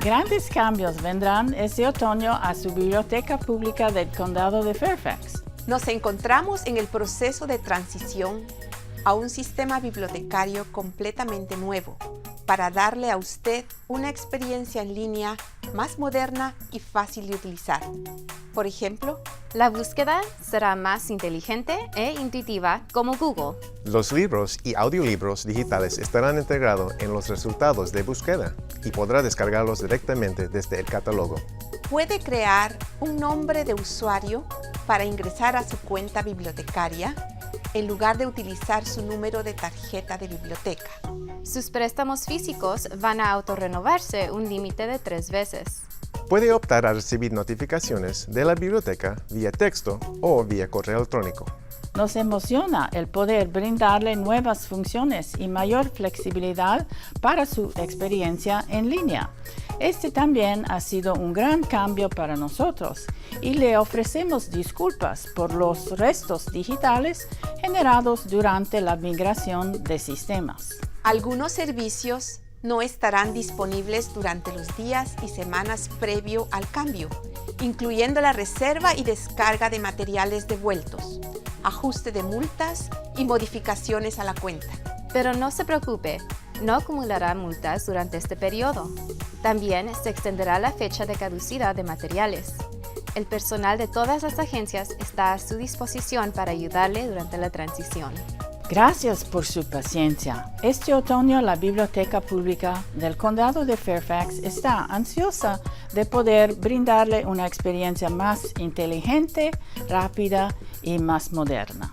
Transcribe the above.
Grandes cambios vendrán este otoño a su biblioteca pública del Condado de Fairfax. Nos encontramos en el proceso de transición a un sistema bibliotecario completamente nuevo para darle a usted una experiencia en línea más moderna y fácil de utilizar. Por ejemplo, la búsqueda será más inteligente e intuitiva como Google. Los libros y audiolibros digitales estarán integrados en los resultados de búsqueda y podrá descargarlos directamente desde el catálogo. Puede crear un nombre de usuario para ingresar a su cuenta bibliotecaria en lugar de utilizar su número de tarjeta de biblioteca. Sus préstamos físicos van a autorrenovarse un límite de 3 veces. Puede optar a recibir notificaciones de la biblioteca vía texto o vía correo electrónico. Nos emociona el poder brindarle nuevas funciones y mayor flexibilidad para su experiencia en línea. Este también ha sido un gran cambio para nosotros y le ofrecemos disculpas por los restos digitales generados durante la migración de sistemas. Algunos servicios no estarán disponibles durante los días y semanas previo al cambio, incluyendo la reserva y descarga de materiales devueltos, ajuste de multas y modificaciones a la cuenta. Pero no se preocupe, no acumulará multas durante este periodo. También se extenderá la fecha de caducidad de materiales. El personal de todas las agencias está a su disposición para ayudarle durante la transición. Gracias por su paciencia. Este otoño la Biblioteca Pública del Condado de Fairfax está ansiosa de poder brindarle una experiencia más inteligente, rápida y más moderna.